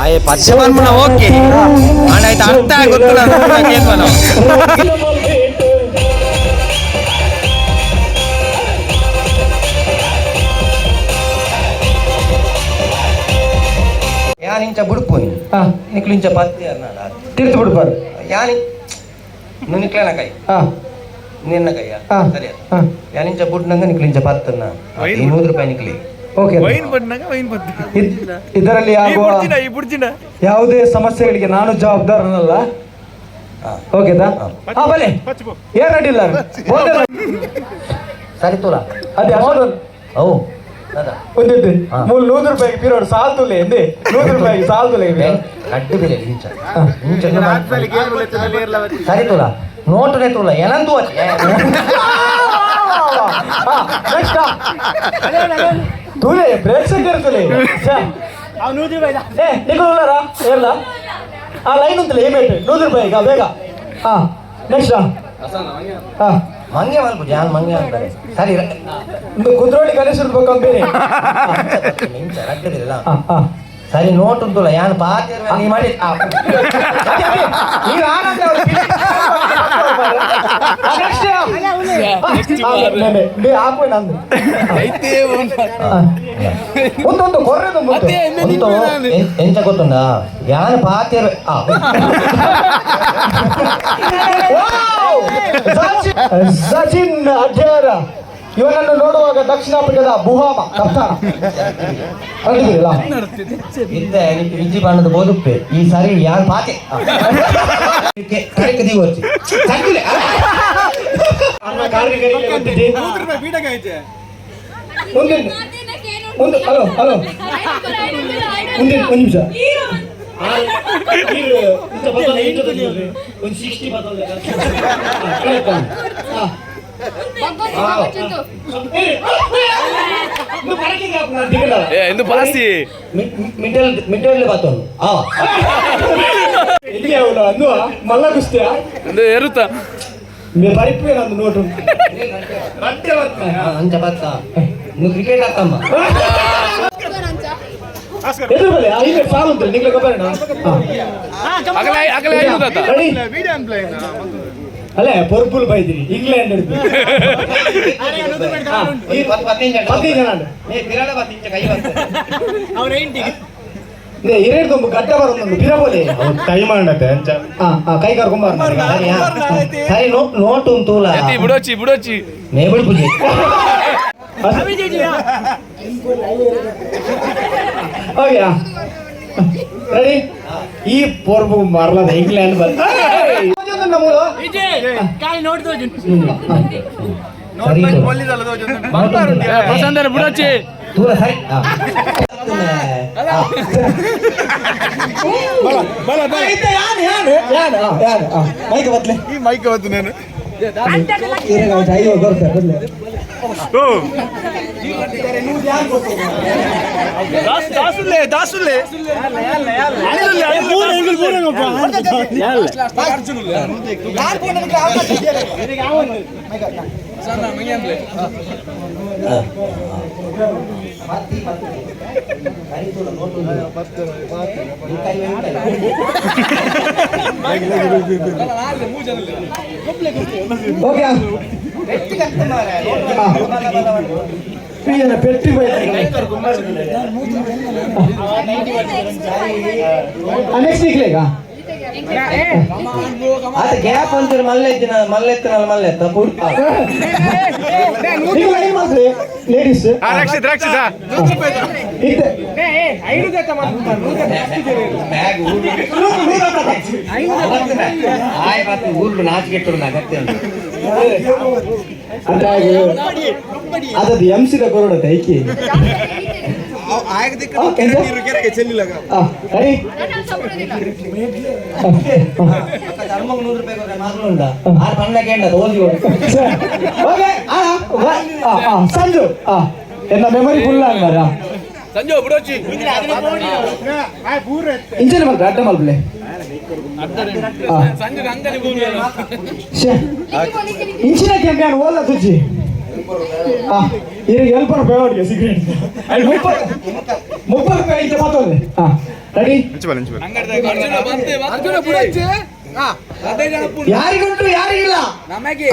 ಆಯೆ ಪದ್ಯ ಬರ್ಮಣ ಓಕೆ ಆಯ್ತು ಅರ್ಥ ಗೊತ್ತಿಲ್ಲ ಯಾನ್ ಇಂಚ ಬುಡುಪೋನಿ ನಿಕ್ಲು ಇಂಚ ಪದ್ಯ ತಿರ್ತು ಬಿಡ್ಬಾರ್ದು ಯಾನಿ ನಿಕ್ಲನ ಕೈ ನಿನ್ನ ಕೈಯ ಸರಿ ಯಾನಿಂಚ ಬುಡ್ನಂಗ ನಿಕ್ಲಿಂಚ ಪತ್ತನ್ನ 100 ರೂಪಾಯಿ ನಿಕ್ಲಿ. ಇದರಲ್ಲಿ ಯಾವುದೇ ಸಮಸ್ಯೆಗಳಿಗೆ ನಾನು ಜವಾಬ್ದಾರನಲ್ಲ. ಓಕೆದಾ? ಬಲೆ ಏನ್ ಅಡ್ಡಿಲ್ಲ ಸರಿ ತೋಲ ಅದೇ ಅಷ್ಟು ಓ ಒಂದಿದ್ದು 100 ರೂಪಾಯಿಗೆ ಪೀರಿಯಡ್ ಸಾಲ್ತುಲೆ ಎಂದೇ 100 ರೂಪಾಯಿಗೆ ಸಾಲ್ತುಲೆ ಅಡ್ಡು ಬೆಲೆ ಇಂಚ ಸರಿ ತೋಲ ನೋಟನೆ ತೋಲ ಏನಂತೂ ತೂಲೆ ಪ್ರೇಕ್ಷಕರು ತುಲೆ ನಿಲ್ಲರಾ ಎಲ್ಲ ಆ ಲೈನ್ ಅಂತಲೇ ಏಮೇಟ್ 100 ರೂಪಾಯಿಗ ಬೇಗ ನೆಕ್ಸ್ಟ್ ಮಂಗೆ ಮಲ್ಪು ಜಾನ್ ಮಂಗೆ ಅಂತಾರೆ ಸರಿ ಒಂದು ಕುದ್ರೋಳಿ ಗಣೇಶ ರೂಪಾಯಿ ಕಂಪನಿ ಸರಿ ನೋಟ್ ಉಂಟಲ್ಲ ಯಾನ್ ಪಾತಿ ನೀ ಮಾಡಿ ಒಂದೊಂದು ಕೊರ್ರೆದು ಎಂತ ಗೊತ್ತುಂಡ ಯಾನ್ ಪಾತಿ ಸಚಿನ್ ಅಡ್ಯಾರ ಇವನನ್ನು ನೋಡುವಾಗ ದಕ್ಷಿಣ ಆಫ್ರಿಕಾದ ಬುಹಾಮ ಕಪ್ತಾನ ಇದ್ದೆ ವಿಜಿ ಬಣ್ಣದ ಬೋದುಪ್ಪೆ ಈ ಸಾರಿ ಯಾರು ಪಾತೆ ದಿವಚ್ಚಿ ಒಂದು ಹಲೋ ಹಲೋ ಒಂದು ನಿಮಿಷ ಒಂದು 60 ಎಂದು ಪಾಸಿ ಮಿಡ್ಡಲ್ಲಿ ಬಾತೋನು ಎಲ್ಲಿ ಅವಳು ಅಂದು ಮಲ್ಲ ಕುಸ್ತಿಯ ಎಂದು ಏರುತ್ತಾ ಮೇ ಪರಿಪೇ ನಂದು ನೋಟು ಅಂಚ ಬತ್ತ ನೀವು ಕ್ರಿಕೆಟ್ ಆಗ್ತಮ್ಮ ಎದುರು ಬಲೆ ಐದು ಸಾಲು ಉಂಟು ನಿಂಗೆ ಗೊಬ್ಬರ ಅಲ್ಲೇ ಪರ್ಪುಲ್ ಬೈದ್ರಿ ಇಂಗ್ಲೆಂಡ್ ಹಿಡಿದು 15 ಜನ ಹಿರೇಡ್ಕೊಂಬ ಗಡ್ಡ ಬರೋದು ಬಿರಬೋಲೆ ಕೈ ಮಾಡತ್ತೆ ಕೈ ಕರ್ಕೊಂಬ ಸರಿ ನೋಟು ತೂಲ ಬಿಡೋಚಿ ಬಿಡೋಚಿ ನೇ ಬಿಡ್ಪುಜಿ ಹೋಗ್ಯಾ ರೆಡಿ ಈ ಪೋರ್ಬು ಮಾರ್ಲದ ಇಂಗ್ಲೆಂಡ್ ಬಂದ ಬಿಡೋಚಿ ತೂಲ ಸರಿ ಮೈಕ್ ಬತ್ಲೆ ಈ ಮೈಕ್ ಬತ್ತು ನಾನು ದಾಸುಲೆ ದಾಸುಲೆ పెట్టి నెక్స్ట్ వీక్ లేగా ಅದು ಗ್ಯಾಪ್ ಅಂತೀರಿ ಮಲ್ಲೆತ್ತ ಪೂರ್ತಿ ಲೇಡೀಸ್ ಊರ್ಲು ನಾಚಿಕೆಟ್ಟು ಅಗತ್ಯ ಅದದು ಎಂಸಿದ ಕೊರಡ ಐಕಿ ಸಂಜು ಎನ್ನ ಮೆಮೊರಿ ಫುಲ್ ಆಗ್ಲಾರ ಸಂಜು ಬಿಡೋಚಿ ಇಂಚನೆ ಮಲ್ಕ ಅಡ್ಡ ಮಲ್ಪಲೆ ಸಂಜು ಅಂಗಡಿ ಭೂಮಿ ಇಂಚಿನ ಕೆಂಪ್ಯಾನ್ ಓಲ್ಲ ತುಜ್ಜಿ ಈಗ ಎಲ್ಪರ್ ಬೇವಡಿಗೆ ಸಿಗರೇಟ್ ಮುಪ್ಪತ್ತು ರೂಪಾಯಿ ಇಂಚ ಮಾತೋದೆ ರೆಡಿ ಯಾರಿಗುಂಟು ಯಾರಿಗಿಲ್ಲ ನಮಗೆ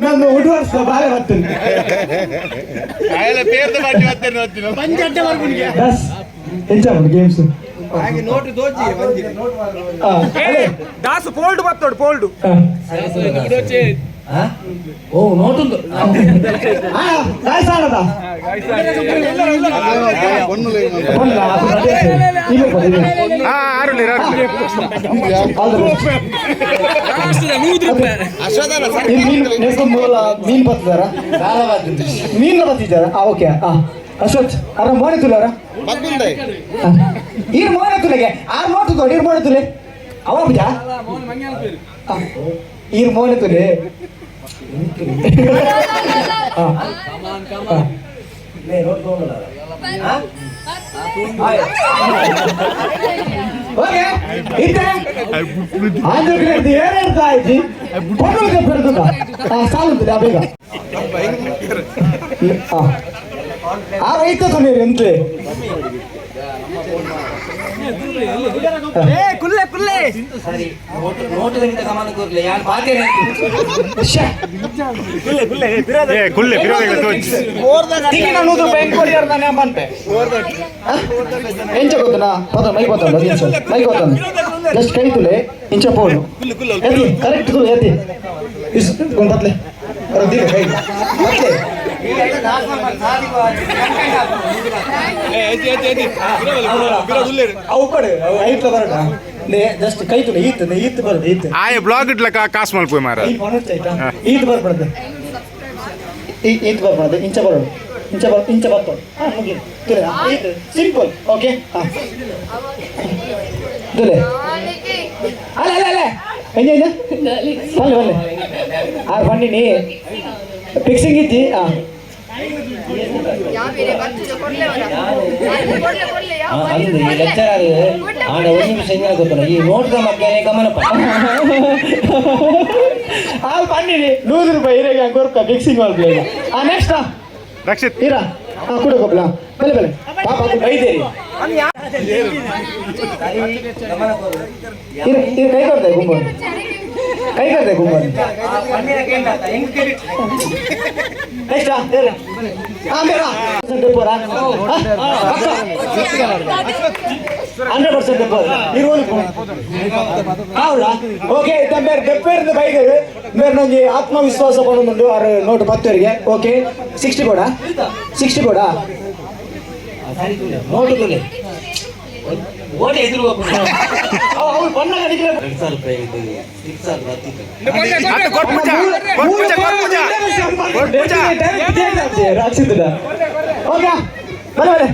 ನನ್ನ ಉಡುವರ್ಸ ಬಾಳೆ ಬರ್ತೀನಿ enjoy games Dasu polled ಬತ್ತೋಡು polled ಓ ನೋಟುಂದು ಸಾಲದ ಮೀನ್ ಬತ್ತಿದಾರ ಮೀನ್ ಬತ್ತಿದ್ದಾರ ಓಕೆ ಅಶ್ವಥ್ ಅರ ಮೋನೆ ತುಲಾರ ಈರ್ ಮೋನೆ ತುಲೆಗೆ ಆರ್ ನೋಟು ನೋಡಿ ಈರ್ ಮೋನೆ ತುಲೆ ಅವ ಬಿಜ ಈರ್ ಮೋನೆ ತುಲೆ ಓಕೆ ಇತ್ತೆ ಆಂಧ್ರಕ್ಕೆ ಏನೇಳ್ತಾ ಆಯ್ತು ಪೊನ್ನಲ್ಗೆ ಬೆಳೆದ ಸಾಲುತ್ತದೆ ಆ ಬೇಗ ಆ ರೈತ ತೊಂದರೆ ಎಂತೆ ಕುಲ್ಲೆ ಕುಲ್ಲೆ ಸರಿ ನೋಟದಿಂದ ಗಮನ ಕೊರ್ಲೆ ಯಾರು ಬಾಕಿ ಎಂಚ ಗೊತ್ತನಾ ಪದ ಮೈ ಗೊತ್ತಂಡ ಮೈ ಗೊತ್ತಂಡ ಜಸ್ಟ್ ಕೈ ತುಲೆ ಇಂಚ ಪೋಡು ಎತ್ತಿ ಕರೆಕ್ಟ್ ತುಲೆ ಎತ್ತಿ ಬತ್ಲೆ ದಿನ ಕೈ ಮತ್ತೆ ಅವು ಕಡೆ ಐಟ್ಲ ಬರಡ ಜಸ್ಟ್ ಕೈ ತುಲೆ ಈತ್ ಬರೋದು ಈತ್ ಆಯ್ ಬ್ಲಾಗ್ ಇಟ್ಲಕ್ಕ ಕಾಸು ಮಲ್ಪೋಯ್ ಮಾರ ಈತ್ ಬರ್ಬಾರ್ದು ಈತ್ ಬರ್ಬಾರ್ದು ಇಂಚ ಬರೋದು ಇಂಚ ಬರ್ತೋಡು ಮುಗಿ ತುಲೆ ಈತ್ ಸಿಂಪಲ್ ಓಕೆ ತುಲೆ ಅಲ್ಲ ಅಲ್ಲ ಅಲ್ಲ ಎಂಜ ಬಲ್ಲೆ ಬಲ್ಲೆ ಆ ಬಂದಿನಿ ಫಿಕ್ಸಿಂಗ್ ಇದ್ದಿ ಗೊತ್ತಲ್ಲ ಈ ನೋಟ್ದ ಮಕ್ಕಳೇ ಗಮನ ಬಂದಿನಿ 100 ರೂಪಾಯಿ ಇರಾಗ ಗೊರ್ಕ ಫಿಕ್ಸಿಂಗ್ ಮಾಡ್ಬೇಕು ನೆಕ್ಸ್ಟ್ ರಕ್ಷಿತ್ ಇರಾ ಕೂಡ ಗೊಬ್ಬಲ ಬಲೆ ಬಲೆ ಪಾಪ ಬೈದೇರಿ ಕೈ ಕೊಡ್ತಾರೆ ಗುಂಬ ಕೈ ಕೊಡ್ತಾರೆ ಗುಂಬ ನೆಕ್ಸ್ಟ್ ಡೆಪೋರ 100% ಡೆಪೋ ಹೌದಾ ಓಕೆ ಮೇರೆ ಡೆಪ್ಪೇರಿಂದ ಬೈದೇವೆ ಮೇರೆ ನನಗೆ ಆತ್ಮವಿಶ್ವಾಸ ಪಡೋದು ಆರು ನೋಟು 10ವರೆಗೆ ಓಕೆ 60 ಕೊಡ 60 ಕೊಡ ನೋಟು ತುಲೆ ಓಡಿ ಎದುರು ಅವ್ರು ಬಂದಾಗ ಓಕೆ ಬಲೆ ಬಲೆ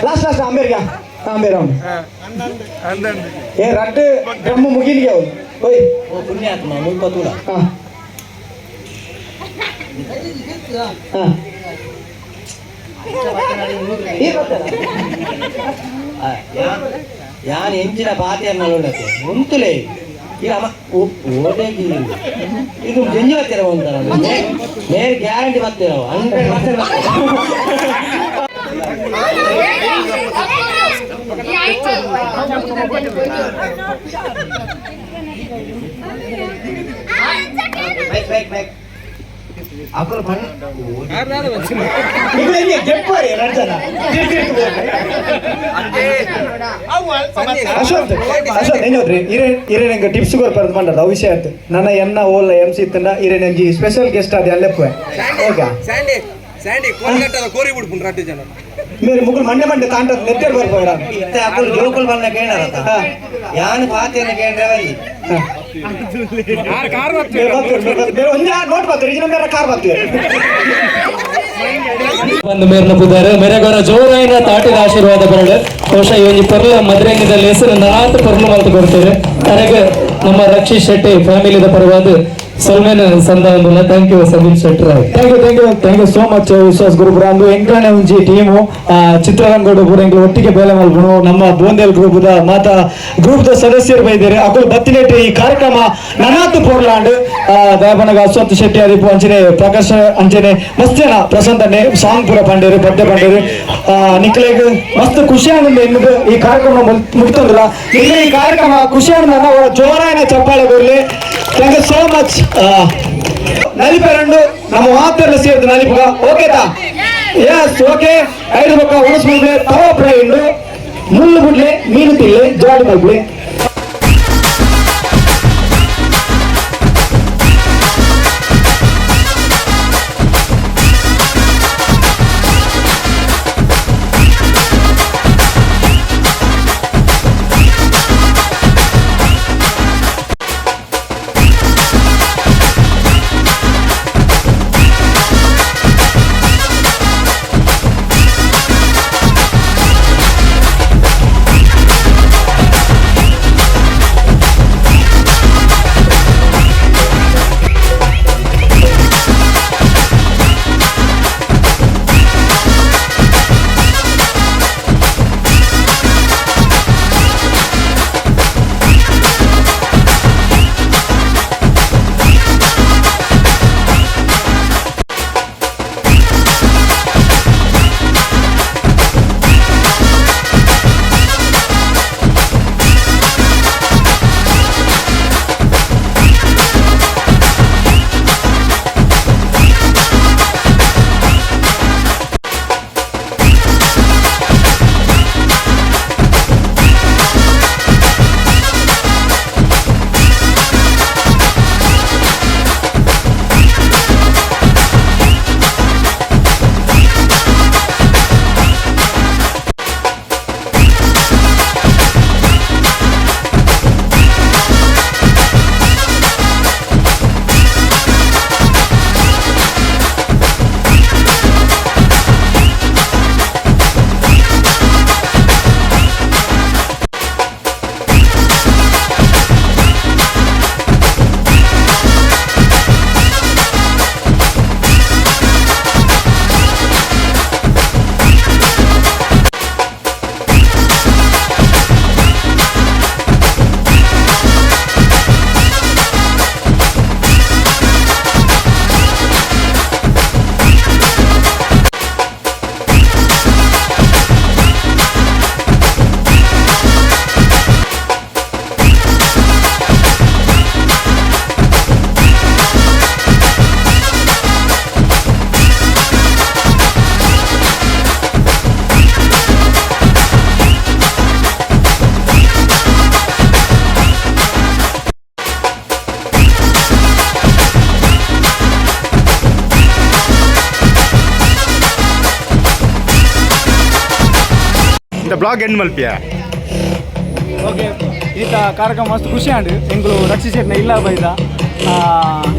ಲಾಸ್ಟ್ ಅಂಬೇರ್ಗ ಅಂಬೇರ ಏ ರಟ್ಟು ಡ್ರಮ್ಮು ಮುಗಿಲಿಗೆ ಅವನು ಓಯ್ ಓ ಪುಣ್ಯಾತ್ಮ 30 ಹಾಂ ಹಾಂ ಯಾನ್ ಎಂಚಿನ ಪಾತಿಯನ್ನ ನೋಡಕ್ಕೆ ಉಂತುಲೇ ಇಲ್ಲ ಓಟೇಗಿ ಇದು ಜಂಜಿ ಬರ್ತೀರ ಅಂತಾರ ಮೇರೆ ಗ್ಯಾರಂಟಿ ಬರ್ತೀರ 100% ಅಕ್ಕಳು ಪಣ್ಣ ಅಶೋಕ್ ಏನೋದ್ರಿ ಇರೇನಂಗೆ ಟಿಪ್ಸ್ ಬರ್ದು ಮಾಡದ ಅವು ವಿಷಯ ಅಂತ ನನ್ನ ಎನ್ನ ಓಲ್ಲ ಎಮ್ ಸಿ ಇತ್ತಂಡ ಇರೇನಂಜಿ ಸ್ಪೆಷಲ್ ಗೆಸ್ಟ್ ಅದು ಅಲ್ಲೆಪ್ಪೆ ಓಕೆ ಸ್ಯಾಂಡಿ ಕೋಲ್ಗಟ್ಟದ ಕೋರಿ ಬಿಡ್ಕೊಂಡು ರಾಟಿ ಜನ మీరు ముగ్గురు మండే తాంట నెత్తేరు పడిపోయారు అప్పుడు జోకులు పన్న కేంద్ర యాను పాతేన కేంద్ర ಕಾರ್ మీరు ಒಂದೇ ನೋಟ್ ಬರ್ತೀರಿ ಈಗ ಮೇರೆ ಕಾರ್ ಬರ್ತೀರಿ ಬಂದು ಮೇರ್ನ ಬುದಾರೆ ಮೇರೆಗೋರ ಜೋರಾಯಿನ ತಾಟಿದ ಆಶೀರ್ವಾದ ಬರಡು ಬಹುಶಃ ಈ ಒಂದು ಪರ್ಲ ಮದ್ರಂಗದಲ್ಲಿ ಹೆಸರು ನಾಲ್ಕು ಪರ್ಲು ಮಲ್ತು ಕೊಡ್ತೇವೆ ನನಗೆ ನಮ್ಮ ರಕ್ಷಿತ್ ಶೆಟ್ಟಿ ಫ್ಯಾಮಿಲಿದ ಪರವಾದ ಸಲ್ಮೇನ್ ಸಂದಾಂಬುಲ thank you Sandeep Shetty thank you so much Vishwas ಗುರುಪುರಂದು ಎಂಕನೇ ಒಂಜಿ ಟೀಮು ಚಿತ್ರರಂಗೋಡು ಪೂರ ಎಂಕ್ಲು ಒಟ್ಟಿಗೆ ಬೇಲೆ ಮಲ್ಪುನು ನಮ್ಮ ಬೋಂದೇಲ್ ಗ್ರೂಪ್ ದ ಸದಸ್ಯರು ಬೈದೇರೆ ಅಕುಲು ಬತ್ತಿಲೇಟ್ ಈ ಕಾರ್ಯಕ್ರಮ ನನಾತು ಪೋರ್ಲಾಂಡ್ ದಯಾಪನಗ ಅಶ್ವಥ್ ಶೆಟ್ಟಿ ಅದಿಪು ಅಂಚನೆ ಪ್ರಕಾಶ್ ಅಂಚನೆ ಮಸ್ತ್ ಜನ ಪ್ರಸಂತ ಸಾಂಗ್ ಪೂರ ಪಂಡೇರು ಪದ್ಯ ಪಂಡೇರು ನಿಕ್ಲೆಗ್ ಮಸ್ತ್ ಖುಷಿಯಾಗಿಂದ ಎನ್ನುದು ಈ ಕಾರ್ಯಕ್ರಮ ಮುಗಿತಂದಿಲ್ಲ ಇಲ್ಲಿ ಈ ಕಾರ್ಯಕ್ರಮ ಖುಷಿಯಾಗಿಂದ ನಾವು ಜೋರಾಯಿನ ಚಪ್ಪಾಳೆ ಬರಲಿ ಥ್ಯಾಂಕ್ ಯು ಸೋ ಮಚ್ ನಲಿಪೆರಂಡು ನಮ್ಮ ಮಾತೆಲ್ಲ ಸೇರಿದ ನಲಿಪಗ ಓಕೆತಾ ಎಸ್ ಓಕೆ 5 ಪಕ್ಕ ಉಳಿಸ್ಬಿಡ್ಲೆ ತವ ಪ್ರೈಂಡು ಮುಳ್ಳು ಬಿಡ್ಲೆ ಮೀನು ತಿಳ್ಳೆ ಜಾಡಿ ಮಲ್ಬಿಡ್ಲೆ ಬ್ಲಾಗ್ ಎಂಡ್ ಮಲ್ಪಿಯ ಓಕೆ ಈತ ಕಾರ್ಯಕ್ರಮ ಮಸ್ತ್ ಖುಷಿ ಆಂಡ್ ಎಂಗ್ಲು ರಕ್ಷಿತ್ ಶೆಟ್ಟಿ ಇಲ್ಲ ಬೈದ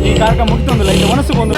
ಈ ಕಾರ್ಯಕ್ರಮ ಮುಗಿತೊಂದಿಲ್ಲ ಇದು ಮನಸ್ಸು ಬಂದು